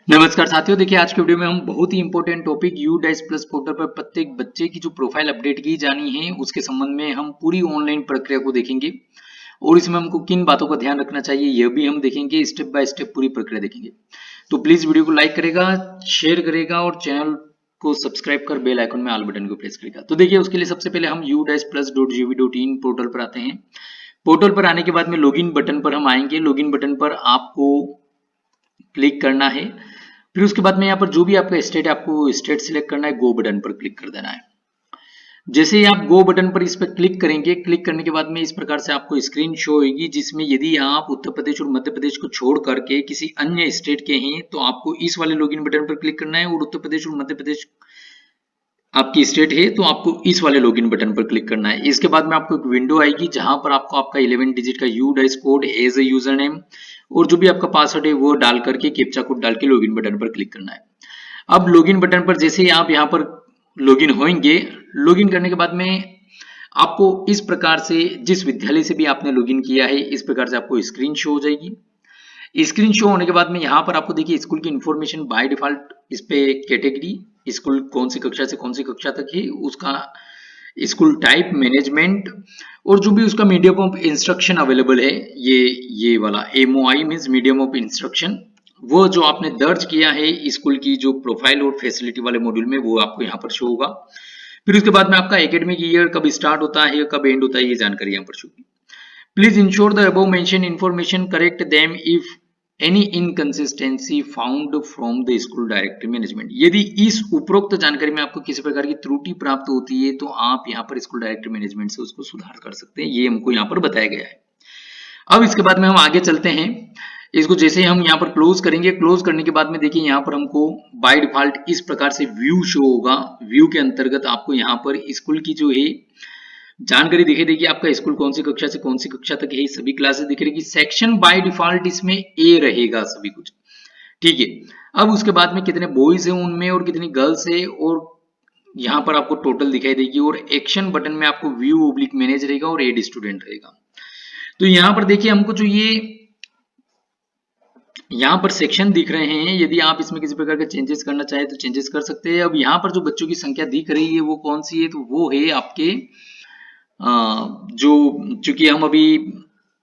नमस्कार साथियों, देखिए आज के वीडियो में हम बहुत ही important topic UDISE plus portal पर प्रत्येक बच्चे की जो प्रोफाइल अपडेट की जानी है उसके संबंध में हम पूरी ऑनलाइन प्रक्रिया को देखेंगे और इसमें हमको किन बातों का ध्यान रखना चाहिए यह भी हम देखेंगे। स्टेप बाय स्टेप पूरी प्रक्रिया देखेंगे। तो प्लीज वीडियो को लाइक करेगा, शेयर करेगा और चैनल को सब्सक्राइब कर बेल आइकन में ऑल बटन को प्रेस करेगा। तो देखिए उसके लिए सबसे पहले हम udaisplus.gov.in पोर्टल पर आते हैं। पोर्टल पर आने के बाद में लॉगिन बटन पर हम आएंगे। लॉगिन बटन पर आपको क्लिक करना है। फिर उसके बाद में यहाँ पर जो भी आपका स्टेट है आपको स्टेट सिलेक्ट करना है, गो बटन पर क्लिक कर देना है। जैसे ही आप गो बटन पर इस पर क्लिक करेंगे, क्लिक करने के बाद में इस प्रकार से आपको स्क्रीन शो होगी जिसमें यदि आप उत्तर प्रदेश और मध्य प्रदेश को छोड़ करके किसी अन्य स्टेट के हैं तो आपको इस वाले लॉगिन बटन पर क्लिक करना है, और उत्तर प्रदेश और मध्य प्रदेश आपकी स्टेट है तो आपको इस वाले लॉगिन बटन पर क्लिक करना है। इसके बाद में आपको एक विंडो आएगी जहां पर आपको आपका 11 डिजिट का UDISE code as a username और जो भी आपका पासवर्ड है वो डाल करके कैप्चा कोड डाल के लॉगिन बटन पर क्लिक करना है। अब लॉगिन बटन पर जैसे ही आप यहाँ पर लॉगिन होंगे, लॉगिन करने के बाद में आपको इस प्रकार से जिस विद्यालय से भी आपने लॉगिन किया है इस प्रकार से आपको स्क्रीन शो हो जाएगी। स्क्रीन शो होने के बाद में यहाँ पर आपको देखिए स्कूल की इंफॉर्मेशन बाय डिफॉल्ट इस पे कैटेगरी, स्कूल कौन सी कक्षा से कौन सी कक्षा तक है, उसका स्कूल टाइप, मैनेजमेंट और जो भी उसका मीडियम ऑफ इंस्ट्रक्शन अवेलेबल है, ये वाला MOI means medium of instruction, वो जो आपने दर्ज किया है स्कूल की जो प्रोफाइल और फैसिलिटी वाले मॉड्यूल में वो आपको यहाँ पर शो होगा। फिर उसके बाद में आपका एकेडमिक ईयर कब स्टार्ट होता है कब एंड होता है ये जानकारी यहाँ पर शो होगी। Please ensure the above mention information correct them if any inconsistency found from the school directory management. यदि इस उपरोक्त जानकारी में आपको किसी प्रकार की त्रुटि प्राप्त होती है तो आप यहाँ पर स्कूल डायरेक्टरी मैनेजमेंट से उसको सुधार कर सकते हैं, ये हमको यहाँ पर बताया गया है। अब इसके बाद में हम आगे चलते हैं। इसको जैसे हम यहाँ पर क्लोज करेंगे, क्लोज करने के बाद में देखिए यहाँ पर हमको बाय डिफॉल्ट इस प्रकार से व्यू शो होगा। व्यू के अंतर्गत आपको यहाँ पर स्कूल की जो है जानकारी दिखाई देगी, आपका स्कूल कौन सी कक्षा से कौन सी कक्षा तक है सभी क्लासेस दिख रही। सेक्शन बाय डिफॉल्ट इसमें ए रहेगा सभी कुछ, ठीक है। अब उसके बाद में कितने बॉयज है उनमें और कितनी गर्ल्स है और यहाँ पर आपको टोटल दिखाई देगी, और एक्शन बटन में आपको व्यू ओब्लिक मैनेज रहेगा और एड स्टूडेंट रहेगा। तो यहाँ पर देखिए हमको जो ये यहाँ पर सेक्शन दिख रहे हैं, यदि आप इसमें किसी प्रकार के चेंजेस करना चाहे तो चेंजेस कर सकते हैं। अब यहाँ पर जो बच्चों की संख्या दिख रही है वो कौन सी है, तो वो है आपके जो चूंकि हम अभी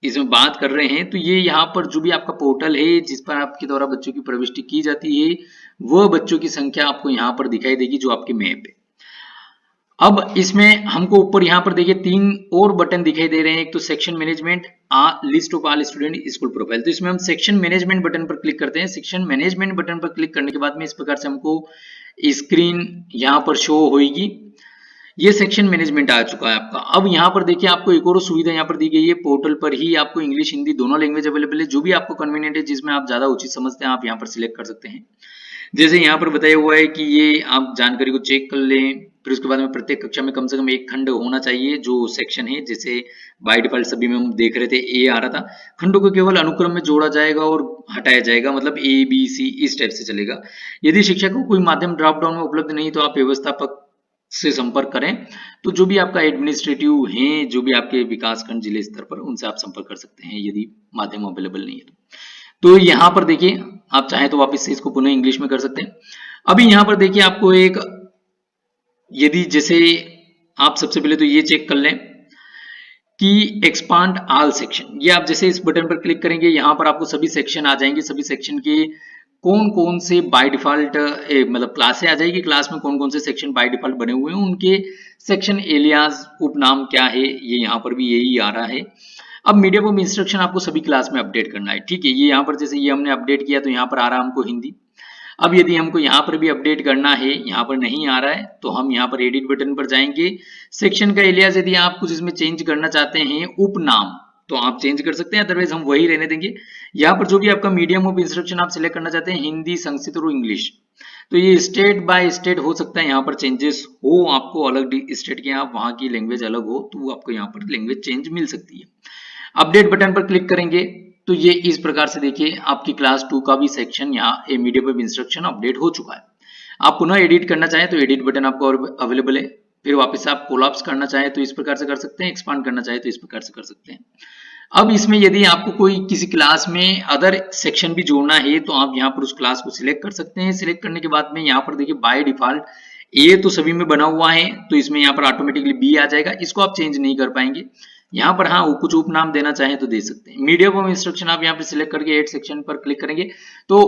इसमें बात कर रहे हैं तो ये यहाँ पर जो भी आपका पोर्टल है जिस पर आपके द्वारा बच्चों की प्रविष्टि की जाती है वह बच्चों की संख्या आपको यहाँ पर दिखाई देगी जो आपके मैप है। अब इसमें हमको ऊपर यहाँ पर देखिए 3 और बटन दिखाई दे रहे हैं। एक तो section management, list of all student, school profile. तो इसमें हम सेक्शन मैनेजमेंट बटन पर क्लिक करते हैं। सेक्शन मैनेजमेंट बटन पर क्लिक करने के बाद में इस प्रकार से हमको स्क्रीन यहाँ पर शो होगी। ये सेक्शन मैनेजमेंट आ चुका है आपका। अब यहाँ पर देखिए आपको एक और सुविधा यहाँ पर दी गई है, पोर्टल पर ही आपको इंग्लिश हिंदी दोनों लैंग्वेज अवेलेबल है। जो भी आपको कन्वीनियंट है जिसमें आप ज्यादा उचित समझते हैं आप यहाँ पर सिलेक्ट कर सकते हैं। जैसे यहाँ पर बताया हुआ है कि ये आप जानकारी को चेक कर लें। फिर उसके बाद में प्रत्येक कक्षा में कम से कम एक खंड होना चाहिए जो सेक्शन है। जैसे बाय डिफॉल्ट सभी में हम देख रहे थे ए आ रहा था, खंडों को केवल अनुक्रम में जोड़ा जाएगा और हटाया जाएगा, मतलब ABC इस टाइप से चलेगा। यदि शिक्षक को कोई माध्यम ड्रॉप डाउन में उपलब्ध नहीं तो आप व्यवस्थापक से संपर्क करें। तो जो भी आपका एडमिनिस्ट्रेटिव है, जो भी आपके विकासखंड जिले स्तर पर, उनसे आप संपर्क कर सकते हैं यदि माध्यम अवेलेबल नहीं है तो यहाँ पर देखिए आप चाहें तो वापस से इसको पुनः इंग्लिश में कर सकते हैं। अभी यहाँ पर देखिए आपको एक, यदि जैसे आप सबसे पहले तो ये चेक कर लें कि एक्सपांड ऑल सेक्शन, ये आप जैसे इस बटन पर क्लिक करेंगे यहाँ पर आपको सभी सेक्शन आ जाएंगे। सभी सेक्शन के कौन कौन से बाय डिफॉल्ट मतलब क्लासें आ जाएगी, क्लास में कौन कौन से सेक्शन बाय डिफॉल्ट बने हुए हैं, उनके सेक्शन एलियास उपनाम क्या है, ये यहाँ पर भी यही आ रहा है। अब मीडियम ऑफ इंस्ट्रक्शन आपको सभी क्लास में अपडेट करना है, ठीक है। ये यहाँ पर जैसे ये हमने अपडेट किया तो यहाँ पर आ रहा है हमको हिंदी। अब यदि हमको यहाँ पर भी अपडेट करना है, यहाँ पर नहीं आ रहा है तो हम यहाँ पर एडिट बटन पर जाएंगे। सेक्शन का एलियास यदि आप कुछ इसमें चेंज करना चाहते हैं, उपनाम, तो आप चेंज कर सकते हैं, अदरवाइज हम वही रहने देंगे। यहाँ पर जो भी आपका मीडियम ऑफ इंस्ट्रक्शन आप सिलेक्ट करना चाहते हैं, हिंदी, संस्कृत और इंग्लिश, तो ये स्टेट बाय स्टेट हो सकता है यहाँ पर चेंजेस हो, आपको अलग स्टेट के आप वहां की लैंग्वेज अलग हो तो आपको यहाँ पर लैंग्वेज चेंज मिल सकती है। अपडेट बटन पर क्लिक करेंगे तो ये इस प्रकार से देखिए आपकी क्लास 2 का भी सेक्शन यहाँ मीडियम ऑफ इंस्ट्रक्शन अपडेट हो चुका है। आप पुनः एडिट करना चाहें तो एडिट बटन आपको अवेलेबल है। फिर वापस आप कोलैप्स करना चाहें तो इस प्रकार से कर सकते हैं, एक्सपांड करना चाहें तो इस प्रकार से कर सकते हैं। अब इसमें यदि आपको कोई किसी क्लास में अदर सेक्शन भी जोड़ना है तो आप यहाँ पर उस क्लास को सिलेक्ट कर सकते हैं। सिलेक्ट करने के बाद में यहाँ पर देखिए बाय डिफॉल्ट ए तो सभी में बना हुआ है, तो इसमें यहाँ पर ऑटोमेटिकली बी आ जाएगा, इसको आप चेंज नहीं कर पाएंगे। यहाँ पर हाँ कुछ उपनाम देना चाहें तो दे सकते हैं। मीडियम ऑफ इंस्ट्रक्शन आप यहाँ पर सिलेक्ट करके एड सेक्शन पर क्लिक करेंगे तो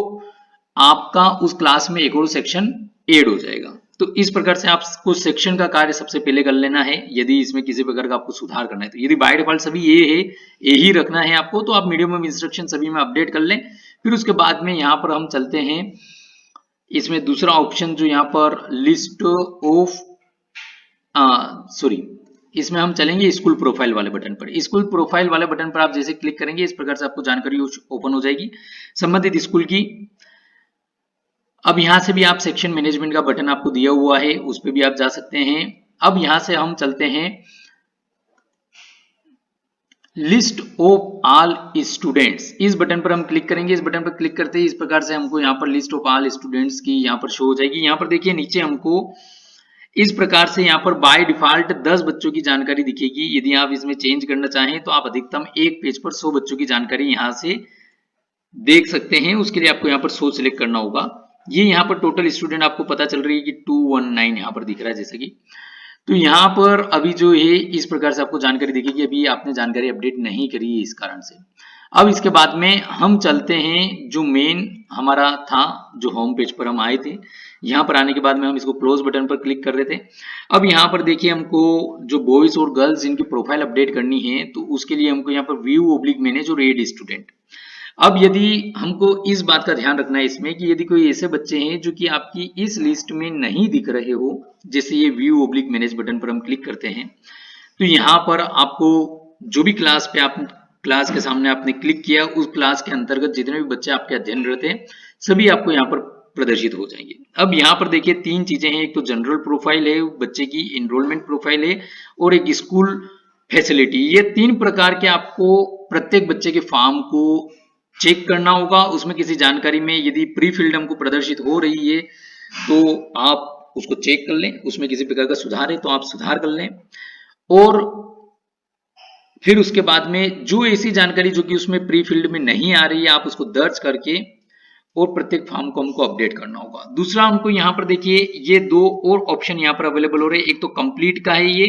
आपका उस क्लास में एक और सेक्शन ऐड हो जाएगा। तो इस प्रकार से आपको सेक्शन का कार्य सबसे पहले कर लेना है यदि इसमें किसी प्रकार का आपको सुधार करना है। तो यदि बाय डिफॉल्ट सभी ये है, ये ही रखना है आपको, तो आप मीडियम ऑफ इंस्ट्रक्शन सभी में अपडेट कर लें। फिर उसके बाद में यहाँ पर हम चलते हैं, इसमें दूसरा ऑप्शन जो यहाँ पर लिस्ट ऑफ इसमें हम चलेंगे स्कूल प्रोफाइल वाले बटन पर। स्कूल प्रोफाइल वाले बटन पर आप जैसे क्लिक करेंगे इस प्रकार से आपको जानकारी ओपन हो जाएगी संबंधित स्कूल की। अब यहां से भी आप सेक्शन मैनेजमेंट का बटन आपको दिया हुआ है, उस पर भी आप जा सकते हैं। अब यहां से हम चलते हैं लिस्ट ऑफ ऑल स्टूडेंट्स, इस बटन पर हम क्लिक करेंगे। इस बटन पर क्लिक करते ही इस प्रकार से हमको यहाँ पर लिस्ट ऑफ ऑल स्टूडेंट्स की यहाँ पर शो हो जाएगी। यहाँ पर देखिए नीचे हमको इस प्रकार से यहाँ पर बाय डिफॉल्ट 10 बच्चों की जानकारी दिखेगी। यदि आप इसमें चेंज करना चाहें तो आप अधिकतम एक पेज पर 100 बच्चों की जानकारी यहाँ से देख सकते हैं। उसके लिए आपको यहाँ पर 100 सिलेक्ट करना होगा। ये यहाँ पर टोटल स्टूडेंट आपको पता चल रही है कि 219 यहाँ पर दिख रहा है जैसे कि। तो यहाँ पर अभी जो है इस प्रकार से आपको जानकारी दिखेगी, अभी आपने जानकारी अपडेट नहीं करी है इस कारण से। अब इसके बाद में हम चलते हैं जो मेन हमारा था, जो होम पेज पर हम आए थे। यहाँ पर आने के बाद में हम इसको क्लोज बटन पर क्लिक कर रहे थे। अब यहाँ पर देखिए हमको जो बॉयज और गर्ल्स जिनकी प्रोफाइल अपडेट करनी है तो उसके लिए हमको यहाँ पर व्यू ओब्लिक मैनेज और एड स्टूडेंट। अब यदि हमको इस बात का ध्यान रखना है इसमें कि यदि कोई ऐसे बच्चे हैं जो कि आपकी इस लिस्ट में नहीं दिख रहे हो, जैसे ये व्यू ओब्लिक मैनेज बटन पर हम क्लिक करते हैं तो यहाँ पर आपको जो भी क्लास पे आप क्लास के सामने आपने क्लिक किया उस क्लास के अंतर्गत जितने भी बच्चे आपके अध्ययनरत हैं सभी आपको यहाँ पर प्रदर्शित हो जाएंगे। अब यहाँ पर देखिए तीन चीजें हैं, एक तो जनरल प्रोफाइल है, बच्चे की इनरोलमेंट प्रोफाइल है और एक स्कूल फैसिलिटी। ये तीन प्रकार के आपको प्रत्येक बच्चे के फॉर्म को चेक करना होगा। उसमें किसी जानकारी में यदि प्री फिल्ड हमको प्रदर्शित हो रही है तो आप उसको चेक कर लें, उसमें किसी प्रकार का सुधार है तो आप सुधार कर लें। और फिर उसके बाद में जो ऐसी जानकारी जो कि उसमें प्री फिल्ड में नहीं आ रही है आप उसको दर्ज करके और प्रत्येक फॉर्म को हमको अपडेट करना होगा। दूसरा हमको यहाँ पर देखिए ये दो और ऑप्शन यहाँ पर अवेलेबल हो रहे हैं, एक तो कंप्लीट का है ये,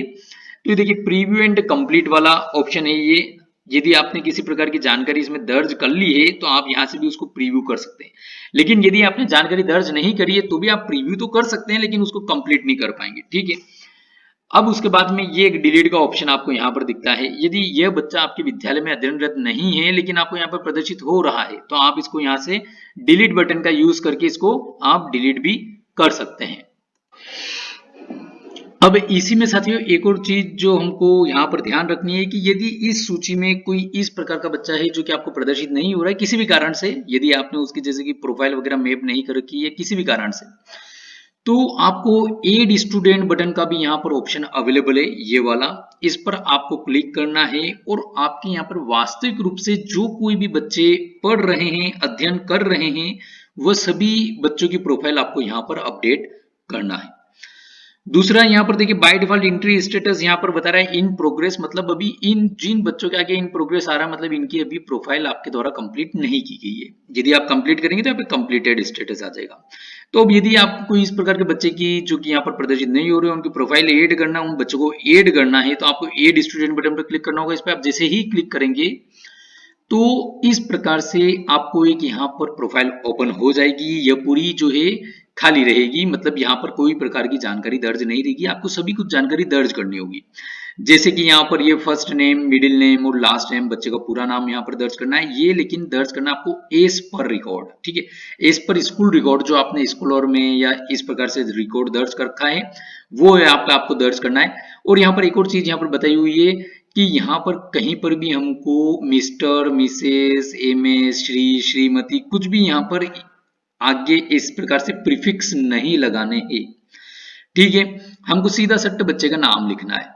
तो देखिए प्रीव्यू एंड कंप्लीट वाला ऑप्शन है ये। यदि आपने किसी प्रकार की जानकारी इसमें दर्ज कर ली है तो आप यहाँ से भी उसको प्रीव्यू कर सकते हैं, लेकिन यदि आपने जानकारी दर्ज नहीं करी है तो भी आप प्रीव्यू तो कर सकते हैं लेकिन उसको कंप्लीट नहीं कर पाएंगे, ठीक है। अब उसके बाद में ये एक डिलीट का ऑप्शन आपको यहाँ पर दिखता है। यदि यह बच्चा आपके विद्यालय में अध्ययनरत नहीं है लेकिन आपको यहाँ पर प्रदर्शित हो रहा है तो आप इसको यहाँ से डिलीट बटन का यूज करके इसको आप डिलीट भी कर सकते हैं। अब इसी में साथियों एक और चीज जो हमको यहाँ पर ध्यान रखनी है कि यदि इस सूची में कोई इस प्रकार का बच्चा है जो कि आपको प्रदर्शित नहीं हो रहा है किसी भी कारण से, यदि आपने उसकी जैसे कि प्रोफाइल वगैरह मैप नहीं कर रखी है किसी भी कारण से, तो आपको एड स्टूडेंट बटन का भी यहाँ पर ऑप्शन अवेलेबल है ये वाला। इस पर आपको क्लिक करना है और आपके यहाँ पर वास्तविक रूप से जो कोई भी बच्चे पढ़ रहे हैं अध्ययन कर रहे हैं वह सभी बच्चों की प्रोफाइल आपको यहाँ पर अपडेट करना है। दूसरा यहाँ पर देखिए बाय डिफॉल्ट एंट्री स्टेटस यहाँ पर बता रहा है इन प्रोग्रेस, मतलब अभी इन जिन बच्चों के आगे इन प्रोग्रेस आ रहा है मतलब इनकी अभी प्रोफाइल आपके द्वारा कंप्लीट नहीं की गई है। यदि आप कंप्लीट करेंगे तो यहाँ पे कंप्लीटेड स्टेटस आ जाएगा। तो अब यदि आपको कोई इस प्रकार के बच्चे की जो कि यहाँ पर प्रदर्शित नहीं हो रहे उनकी प्रोफाइल ऐड करना, उन बच्चों को ऐड करना है तो आपको ऐड स्टूडेंट बटन पर क्लिक करना होगा। इस पर आप जैसे ही क्लिक करेंगे तो इस प्रकार से आपको एक यहाँ पर प्रोफाइल ओपन हो जाएगी। यह पूरी जो है खाली रहेगी, मतलब यहाँ पर कोई प्रकार की जानकारी दर्ज नहीं रहेगी, आपको सभी कुछ जानकारी दर्ज करनी होगी। जैसे कि यहाँ पर ये फर्स्ट नेम, मिडिल नेम और लास्ट नेम, बच्चे का पूरा नाम यहाँ पर दर्ज करना है। ये लेकिन दर्ज करना आपको एज पर रिकॉर्ड, ठीक है, एज पर स्कूल रिकॉर्ड जो आपने स्कूल में या इस प्रकार से रिकॉर्ड दर्ज कर रखा है वो है आपको दर्ज करना है। और यहाँ पर एक और चीज यहाँ पर बताई हुई है कि यहाँ पर कहीं पर भी हमको mister, Mrs, MS, Shri, Shrimati कुछ भी यहाँ पर आगे इस प्रकार से प्रीफिक्स नहीं लगाने हैं, ठीक है। हमको सीधा सट्ट बच्चे का नाम लिखना है,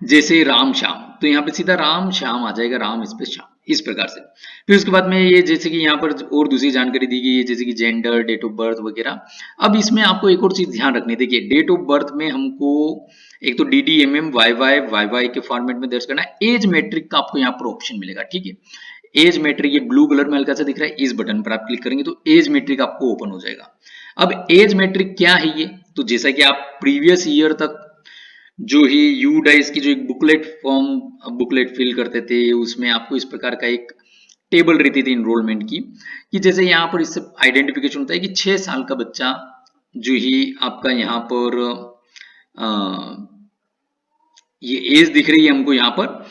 जैसे राम श्याम, तो यहाँ पे सीधा राम श्याम आ जाएगा, राम इस पे श्याम। इस प्रकार से। फिर उसके बाद में ये जैसे कि यहाँ पर और दूसरी जानकारी दी गई है, जैसे कि जेंडर, डेट ऑफ बर्थ वगैरह। अब इसमें आपको एक और चीज ध्यान रखनी, देखिए डेट ऑफ बर्थ में हमको एक तो DD, MM, YY के फॉर्मेट में दर्ज करना है। एज मैट्रिक का आपको यहाँ पर ऑप्शन मिलेगा, ठीक है। एज मैट्रिक ये ब्लू कलर में हल्का सा दिख रहा है, इस बटन पर आप क्लिक करेंगे तो एज मैट्रिक आपको ओपन हो जाएगा। अब एज मैट्रिक क्या है ये, तो जैसा कि आप प्रीवियस ईयर तक जो ही यू डाइस की जो एक बुकलेट फिल करते थे, उसमें आपको इस प्रकार का एक टेबल रहती थी इनरोलमेंट की, कि जैसे यहाँ पर इससे आइडेंटिफिकेशन होता है कि 6 साल का बच्चा जो ही आपका यहाँ पर ये एज दिख रही है हमको यहाँ पर,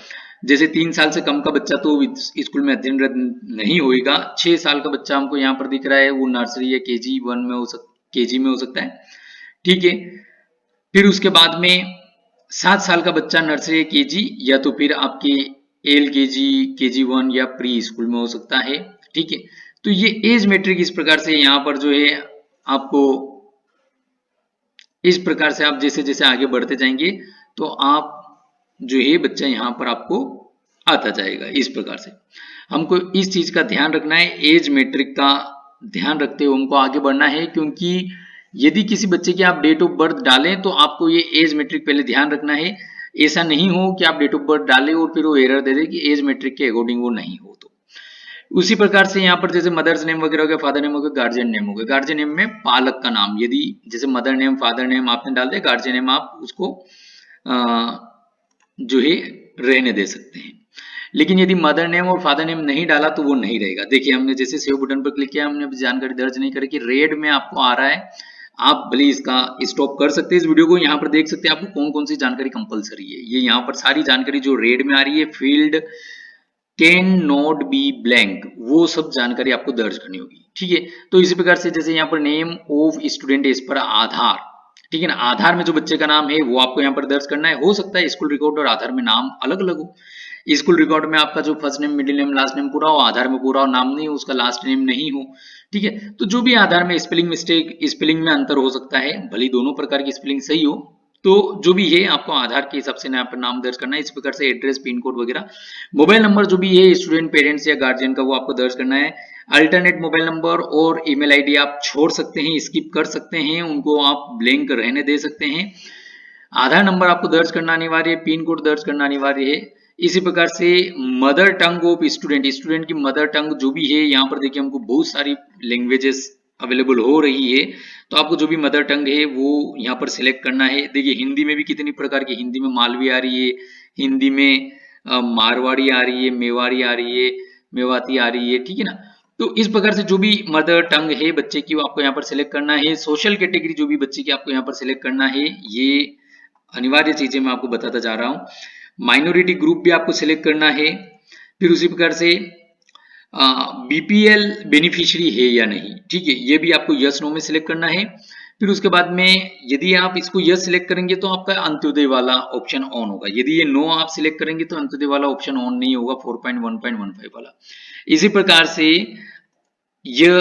जैसे 3 साल से कम का बच्चा तो स्कूल में अध्ययनरत नहीं होएगा। 6 साल का बच्चा हमको यहाँ पर दिख रहा है, वो नर्सरी या KG1 में KG में हो सकता है, ठीक है। फिर उसके बाद में 7 साल का बच्चा नर्सरी या KG, या तो फिर आपके LKG, KG1 या प्री स्कूल में हो सकता है, ठीक है। तो ये एज मैट्रिक इस प्रकार से यहाँ पर जो है आपको इस प्रकार से आप जैसे जैसे आगे बढ़ते जाएंगे तो आप जो है बच्चा यहाँ पर आपको आता जाएगा। इस प्रकार से हमको इस चीज का ध्यान रखना है, एज मैट्रिक का ध्यान रखते हुए हमको आगे बढ़ना है, क्योंकि यदि किसी बच्चे की आप डेट ऑफ बर्थ डालें तो आपको ये एज मैट्रिक पहले ध्यान रखना है। ऐसा नहीं हो कि आप डेट ऑफ बर्थ डालें और फिर वो एरर दे दे कि एज मैट्रिक के अकॉर्डिंग वो नहीं हो। तो उसी प्रकार से यहाँ पर जैसे मदर्स नेम वगैरह हो गया, फादर नेम हो गया, गार्जियन नेम हो गया। गार्जियन नेम में पालक का नाम, यदि जैसे मदर नेम, फादर नेम आपने डाल दिया, गार्जियन नेम आप उसको जो है रहने दे सकते हैं। लेकिन यदि मदर नेम और फादर नेम नहीं डाला तो वो नहीं रहेगा। देखिए हमने जैसे सेव बटन पर क्लिक किया, हमने जानकारी दर्ज नहीं करी कि रेड में आपको आ रहा है। आप भले इसका स्टॉप कर सकते हैं इस वीडियो को, यहाँ पर देख सकते हैं आपको कौन कौन सी जानकारी कंपलसरी है। ये यहाँ पर सारी जानकारी जो रेड में आ रही है, field can not be blank, वो सब जानकारी आपको दर्ज करनी होगी, ठीक है। तो इसी प्रकार से जैसे यहाँ पर name of student as per आधार, ठीक है ना, आधार में जो बच्चे का नाम है वो आपको यहाँ पर दर्ज करना है। हो सकता है स्कूल रिकॉर्ड और आधार में नाम अलग अलग हो। स्कूल रिकॉर्ड में आपका जो first name, middle name, last name पूरा हो, आधार में पूरा नाम नहीं हो, उसका लास्ट नेम नहीं हो, ठीक है। तो जो भी आधार में स्पेलिंग मिस्टेक, स्पेलिंग में अंतर हो सकता है, भले दोनों प्रकार की स्पेलिंग सही हो, तो जो भी है आपको आधार के हिसाब से यहाँ पर नाम दर्ज करना है। इस प्रकार से एड्रेस, पिन कोड वगैरह, मोबाइल नंबर जो भी है स्टूडेंट, पेरेंट्स या गार्जियन का, वो आपको दर्ज करना है। अल्टरनेट मोबाइल नंबर और ईमेल आईडी आप छोड़ सकते हैं, स्किप कर सकते हैं, उनको आप ब्लैंक रहने दे सकते हैं। आधार नंबर आपको दर्ज करना अनिवार्य है, पिन कोड दर्ज करना अनिवार्य है। इसी प्रकार से mother tongue of student, student की मदर टंग जो भी है, यहाँ पर देखिए हमको बहुत सारी लैंग्वेजेस अवेलेबल हो रही है, तो आपको जो भी मदर टंग है वो यहाँ पर सिलेक्ट करना है। देखिए हिंदी में भी कितनी प्रकार की, हिंदी में मालवी आ रही है, हिंदी में मारवाड़ी आ रही है, मेवाड़ी आ रही है, मेवाती आ रही है, ठीक है ना। तो इस प्रकार से जो भी मदर टंग है बच्चे की, वो आपको यहाँ पर सिलेक्ट करना है। सोशल कैटेगरी जो भी बच्चे की आपको यहाँ पर सिलेक्ट करना है, ये अनिवार्य चीजें मैं आपको बताता जा रहा हूँ। माइनॉरिटी ग्रुप भी आपको सिलेक्ट करना है। फिर उसी प्रकार से BPL बेनिफिशियरी है या नहीं, ठीक है, ये भी आपको यस नो में सिलेक्ट करना है। फिर उसके बाद में यदि आप इसको यस सिलेक्ट करेंगे तो आपका अंत्योदय वाला ऑप्शन ऑन होगा, यदि ये नो आप सिलेक्ट करेंगे तो अंत्योदय वाला ऑप्शन ऑन नहीं होगा, 4.1.15 वाला। इसी प्रकार से यह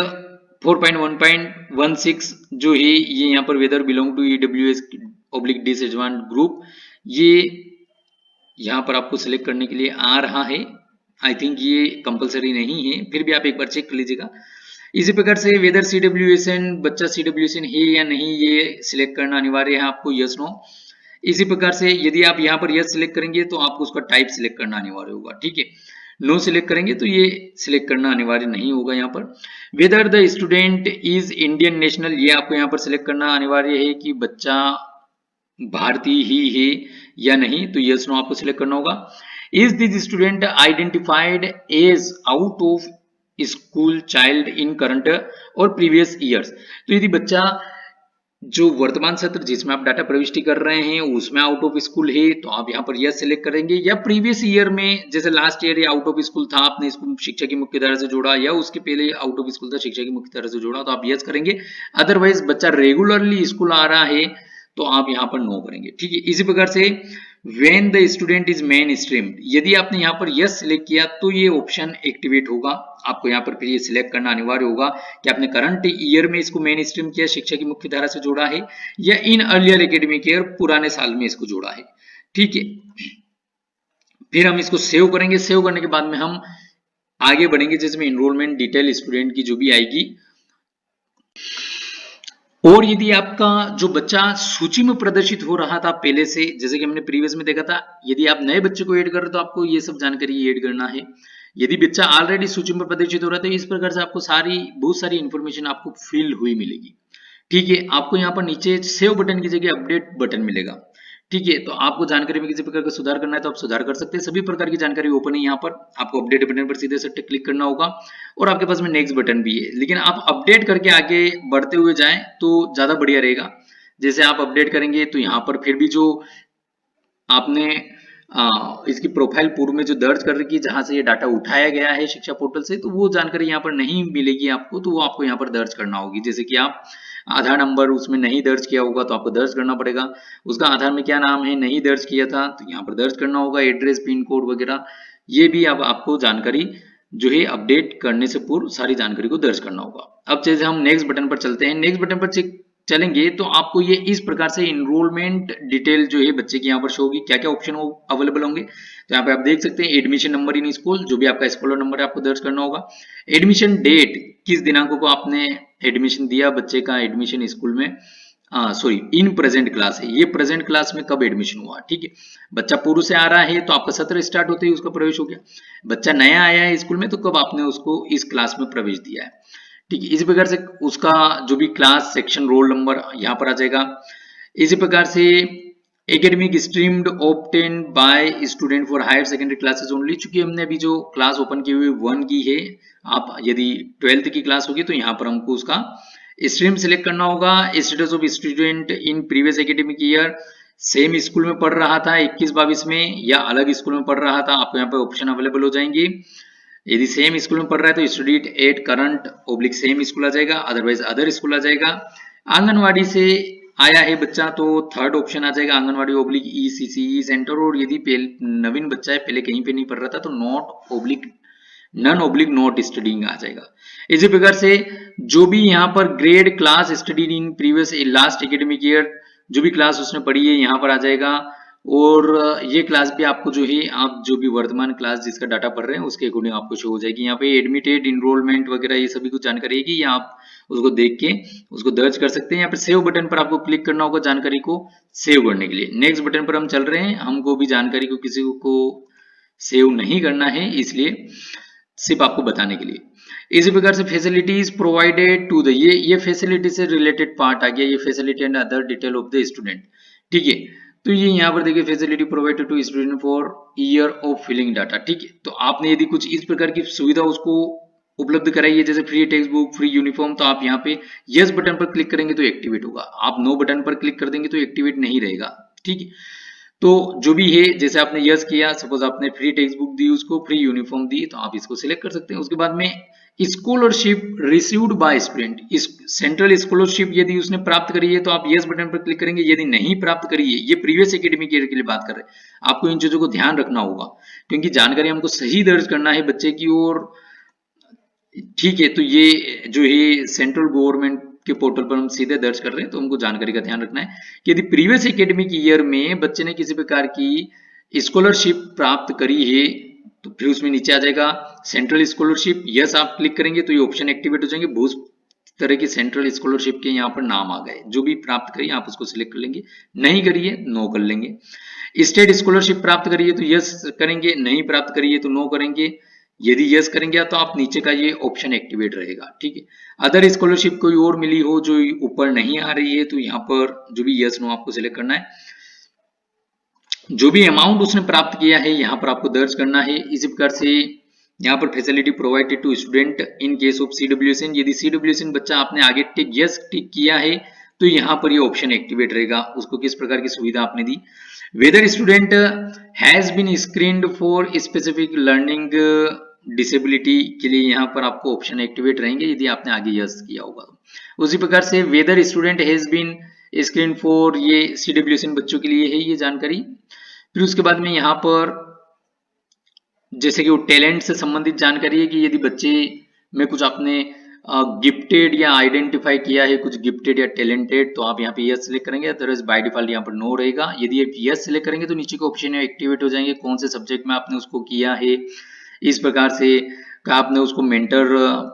4.1.16 जो है ये यहाँ पर वेदर बिलोंग टू EWS/डिसएडवांटेज ग्रुप, ये यहाँ पर आपको सिलेक्ट करने के लिए आ रहा है। आई थिंक ये कंपलसरी नहीं है, फिर भी आप एक बार चेक कर लीजिएगा। इसी प्रकार से वेदर CWSN, बच्चा CWSN है या नहीं, ये सिलेक्ट करना अनिवार्य है आपको, यस नो। इसी प्रकार से यदि आप यहाँ पर यस सिलेक्ट करेंगे तो आपको उसका टाइप सिलेक्ट करना अनिवार्य होगा, ठीक है। नो सिलेक्ट करेंगे तो ये सिलेक्ट करना अनिवार्य नहीं होगा। यहाँ पर whether the student is Indian national, ये आपको यहाँ पर सिलेक्ट करना अनिवार्य है कि बच्चा भारतीय ही है या नहीं, तो यस नो आपको सिलेक्ट करना होगा। Is this student identified as out of school child in current or previous years, तो यदि बच्चा जो वर्तमान सत्र जिसमें आप डाटा प्रविष्टि कर रहे हैं उसमें आउट ऑफ स्कूल है तो आप यहाँ पर यस सिलेक्ट करेंगे, या प्रीवियस ईयर में जैसे last year out of school था, आपने इसको शिक्षा की मुख्य धारा से जोड़ा, या उसके पहले आउट ऑफ स्कूल था, शिक्षा की मुख्य धारा से जोड़ा, तो आप यस करेंगे। अदरवाइज बच्चा रेगुलरली स्कूल आ रहा है तो आप यहाँ पर नो करेंगे, ठीक है। इसी प्रकार से when the student is main stream, यदि आपने यहाँ पर यस सिलेक्ट किया तो ये ऑप्शन एक्टिवेट होगा। आपको यहाँ पर फिर ये सिलेक्ट करना अनिवार्य होगा कि आपने करंट ईयर में इसको मेन स्ट्रीम किया, शिक्षा की मुख्य धारा से जोड़ा है, या इन अर्लियर एकेडमिक ईयर, पुराने साल में इसको जोड़ा है, ठीक है। फिर हम इसको सेव करेंगे। सेव करने के बाद में हम आगे बढ़ेंगे जिसमें इनरोलमेंट डिटेल स्टूडेंट की जो भी आएगी। और यदि आपका जो बच्चा सूची में प्रदर्शित हो रहा था पहले से, जैसे कि हमने प्रीवियस में देखा था, यदि आप नए बच्चे को ऐड कर रहे हो तो आपको ये सब जानकारी ऐड करना है। यदि बच्चा ऑलरेडी सूची में प्रदर्शित हो रहा है तो इस प्रकार से आपको बहुत सारी इंफॉर्मेशन आपको फिल हुई मिलेगी। ठीक है, आपको यहाँ पर नीचे सेव बटन की जगह अपडेट बटन मिलेगा। ठीक है, तो आपको जानकारी में किसी प्रकार का सुधार करना है तो आप सुधार कर सकते हैं। सभी प्रकार की जानकारी ओपन है यहाँ पर। आपको अपडेट बटन पर सीधे से क्लिक करना होगा और आपके पास में नेक्स्ट बटन भी है, लेकिन आप अपडेट करके आगे बढ़ते हुए जाएं तो ज्यादा बढ़िया रहेगा। जैसे आप अपडेट करेंगे तो यहाँ पर फिर भी जो आपने इसकी प्रोफाइल पूर्व में जो दर्ज कर रखी है, जहां से ये डाटा उठाया गया है शिक्षा पोर्टल से, तो वो जानकारी यहाँ पर नहीं मिलेगी आपको, तो वो आपको यहाँ पर दर्ज करना होगी। जैसे कि आप आधार नंबर उसमें नहीं दर्ज किया होगा तो आपको दर्ज करना पड़ेगा। उसका आधार में क्या नाम है नहीं दर्ज किया था तो यहाँ पर दर्ज करना होगा। एड्रेस, पिन कोड वगैरह ये भी अब आपको जानकारी जो है अपडेट करने से पूर्व सारी जानकारी को दर्ज करना होगा। अब जैसे हम नेक्स्ट बटन पर चलते हैं, नेक्स्ट बटन पर चलेंगे तो आपको ये इस प्रकार से इनरोलमेंट डिटेल जो है बच्चे की यहाँ पर शो होगी। क्या क्या ऑप्शन अवेलेबल होंगे तो यहाँ पे आप देख सकते हैं। एडमिशन नंबर इन स्कूल, जो भी आपका स्कॉलर नंबर है आपको दर्ज करना होगा। एडमिशन डेट, किस दिनांक को आपने एडमिशन दिया बच्चे का एडमिशन स्कूल में, सॉरी इन प्रेजेंट क्लास है, ये प्रेजेंट क्लास में कब एडमिशन हुआ। ठीक है, बच्चा पूर्व से आ रहा है तो आपका सत्र स्टार्ट होते ही उसका प्रवेश हो गया। बच्चा नया आया है स्कूल में तो कब आपने उसको इस क्लास में प्रवेश दिया है। ठीक है, इसी प्रकार से उसका जो भी क्लास, सेक्शन, रोल नंबर यहाँ पर आ जाएगा। इसी प्रकार से academic streamed obtained by student for higher secondary classes only, चूंकि हमने अभी जो क्लास ओपन की हुई 1 की है, आप यदि 12th की क्लास होगी तो यहाँ पर हमको उसका स्ट्रीम सिलेक्ट करना होगा। Status of student in previous academic year, same school में पढ़ रहा था 21-22 में या अलग स्कूल में पढ़ रहा था, आपको यहाँ पे ऑप्शन अवेलेबल हो जाएंगे। यदि सेम स्कूल में पढ़ रहा है तो student at current oblique same school आ जाएगा, अदरवाइज अदर स्कूल आ जाएगा। आंगनवाड़ी से आया है बच्चा तो थर्ड ऑप्शन आ जाएगा आंगनवाड़ी ओब्लिक ईसीसी सेंटर। और यदि नवीन बच्चा है पहले कहीं पे नहीं पढ़ रहा था तो not oblique non oblique not studying आ जाएगा। इसी प्रकार से जो भी यहाँ पर grade, class, studied in previous last academic year, जो भी क्लास उसने पढ़ी है यहाँ पर आ जाएगा। और ये क्लास भी आपको जो है आप जो भी वर्तमान क्लास जिसका डाटा पढ़ रहे हैं उसके अकॉर्डिंग आपको शो हो जाएगी। यहाँ पे एडमिटेड, इनरोलमेंट वगैरह ये सभी कुछ जानकारी है कि या आप उसको देख के उसको दर्ज कर सकते हैं। यहाँ पे सेव बटन पर आपको क्लिक करना होगा जानकारी को सेव करने के लिए। नेक्स्ट बटन पर हम चल रहे हैं, हमको भी जानकारी को किसी को सेव नहीं करना है, इसलिए सिर्फ आपको बताने के लिए। इसी प्रकार से फैसिलिटीज प्रोवाइडेड टू द, ये फैसिलिटी से रिलेटेड पार्ट आ गया, ये facility and other detail of the student. ठीक है, तो ये यहाँ पर देखिए facility provided to student for year of filling data. ठीक है, तो आपने यदि कुछ इस प्रकार की सुविधा उसको उपलब्ध कराई है जैसे free text book, free uniform, तो आप यहाँ पे यस बटन पर क्लिक करेंगे तो एक्टिवेट होगा। आप नो बटन पर क्लिक कर देंगे तो एक्टिवेट नहीं रहेगा। ठीक है, तो जो भी है जैसे आपने यस किया, सपोज आपने फ्री टेक्स्ट बुक दी उसको, फ्री यूनिफॉर्म दी, तो आप इसको सिलेक्ट कर सकते हैं। उसके बाद में स्कॉलरशिप रिसीव्ड बाय स्टूडेंट, इस सेंट्रल स्कॉलरशिप यदि उसने प्राप्त करी है तो आप यस बटन पर क्लिक करेंगे। यदि नहीं प्राप्त करी है, ये प्रीवियस एकेडमिक ईयर के लिए बात कर रहे हैं, आपको इन चीजों को ध्यान रखना होगा क्योंकि जानकारी हमको सही दर्ज करना है बच्चे की। और ठीक है, तो ये जो है सेंट्रल गवर्नमेंट के पोर्टल पर हम सीधे दर्ज कर रहे हैं तो हमको जानकारी का ध्यान रखना है कि यदि प्रीवियस एकेडमिक ईयर में बच्चे ने किसी प्रकार की स्कॉलरशिप प्राप्त करी है तो फिर उसमें नीचे आ जाएगा सेंट्रल स्कॉलरशिप। यस आप क्लिक करेंगे तो ये ऑप्शन एक्टिवेट हो जाएंगे। बहुत तरह की सेंट्रल स्कॉलरशिप के यहाँ पर नाम आ गए, जो भी प्राप्त करिए आप उसको सिलेक्ट कर लेंगे, नहीं करिए नो कर लेंगे। स्टेट स्कॉलरशिप प्राप्त करिए तो यस करेंगे, नहीं प्राप्त करिए तो नो करेंगे। यदि यस करेंगे तो आप नीचे का ये ऑप्शन एक्टिवेट रहेगा। ठीक है, अदर स्कॉलरशिप कोई और मिली हो जो ऊपर नहीं आ रही है तो यहाँ पर जो भी यस नो आपको सिलेक्ट करना है। जो भी अमाउंट उसने प्राप्त किया है यहाँ पर आपको दर्ज करना है। इसी प्रकार से यहाँ पर facility provided to student in case of CWSN, यदि सीडब्ल्यूएसएन बच्चा आपने आगे टिक यस टिक किया है तो यहाँ पर ये ऑप्शन एक्टिवेट रहेगा। उसको किस प्रकार की सुविधा आपने दी। Whether student has been screened for specific learning disability के लिए यहाँ पर आपको ऑप्शन एक्टिवेट रहेंगे यदि आपने आगे यस किया होगा। उसी प्रकार से whether student has been screen for, ये सीडब्ल्यूएसएन बच्चों के लिए है ये जानकारी। फिर उसके बाद में यहाँ पर जैसे कि वो टैलेंट से संबंधित जानकारी है कि यदि बच्चे में कुछ आपने गिफ्टेड या आइडेंटिफाई किया है कुछ गिफ्टेड या टैलेंटेड, तो आप यहाँ पे यस सिलेक्ट करेंगे, अदरवाइज बाय डिफॉल्ट यहाँ पर नो रहेगा। यदि आप यस सिलेक्ट करेंगे तो नीचे के ऑप्शन एक्टिवेट हो जाएंगे, कौन से सब्जेक्ट में आपने उसको किया है। इस प्रकार से क्या आपने उसको मेंटर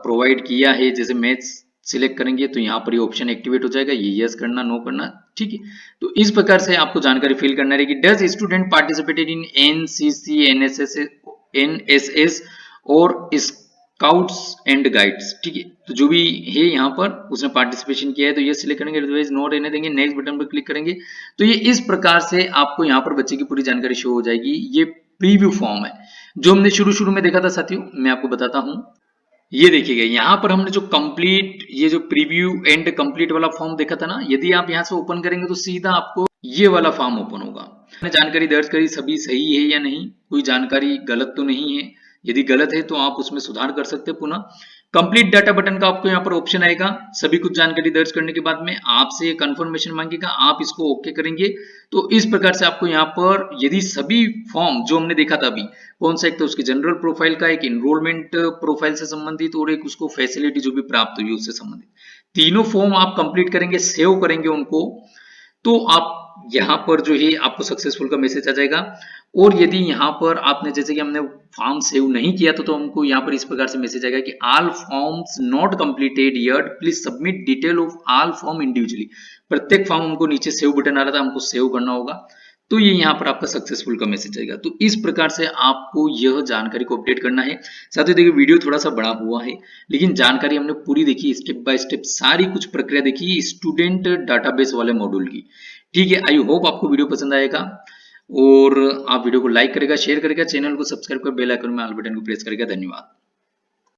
प्रोवाइड किया है, जैसे मैथ्स सिलेक्ट करेंगे तो यहाँ पर ये ऑप्शन एक्टिवेट हो जाएगा, ये यस करना, नो करना, ठीक है। तो इस प्रकार से आपको जानकारी फिल करना रहेगी। Does student participated in NCC, NSS और स्काउट्स एंड गाइड्स, ठीक है। तो जो भी है यहाँ पर उसने पार्टिसिपेशन किया है तो ये सिलेक्ट करेंगे, अदरवाइज नो रहने देंगे, नेक्स्ट बटन पर क्लिक करेंगे। तो ये इस प्रकार से आपको यहाँ पर बच्चे की पूरी जानकारी शो हो जाएगी। ये प्रीव्यू फॉर्म है जो हमने शुरू में देखा था साथियों, मैं आपको बताता हूँ। ये देखिएगा यहाँ पर हमने जो कंप्लीट, ये जो प्रीव्यू एंड कंप्लीट वाला फॉर्म देखा था ना, यदि आप यहाँ से ओपन करेंगे तो सीधा आपको ये वाला फॉर्म ओपन होगा। मैंने जानकारी दर्ज करी, सभी सही है या नहीं, कोई जानकारी गलत तो नहीं है, यदि गलत है तो आप उसमें सुधार कर सकते हैं पुनः। कंप्लीट डाटा बटन का आपको यहाँ पर ऑप्शन आएगा। सभी कुछ जानकारी दर्ज करने के बाद में आपसे कंफर्मेशन मांगेगा, आप इसको ओके करेंगे। तो इस प्रकार से आपको यहाँ पर यदि सभी फॉर्म जो हमने देखा था अभी, कौन सा, एक तो उसकी जनरल प्रोफाइल का, एक इनरोलमेंट प्रोफाइल से संबंधित और एक उसको फैसिलिटी जो भी प्राप्त हुई उससे संबंधित, तीनों फॉर्म आप कंप्लीट करेंगे, सेव करेंगे उनको, तो आप यहाँ पर जो है आपको सक्सेसफुल का मैसेज आ जाएगा। और यदि यहाँ पर आपने, जैसे कि हमने फॉर्म सेव नहीं किया तो हमको यहाँ पर इस प्रकार से मैसेज आएगा कि all forms not completed yet, please submit detail of all form individually. प्रत्येक फॉर्म हमको नीचे सेव बटन आ रहा था, हमको सेव करना होगा, तो ये यहाँ पर आपका सक्सेसफुल का मैसेज आएगा। तो इस प्रकार से आपको यह जानकारी को अपडेट करना है। साथियों देखिए वीडियो थोड़ा सा बड़ा हुआ है, लेकिन जानकारी हमने पूरी देखी, स्टेप बाय स्टेप सारी कुछ प्रक्रिया देखी स्टूडेंट डाटाबेस वाले मॉड्यूल की, ठीक है। आई होप आपको वीडियो पसंद आएगा और आप वीडियो को लाइक करेगा, शेयर करेगा, चैनल को सब्सक्राइब कर बेल आइकन में ऑल बटन को प्रेस करेगा। धन्यवाद।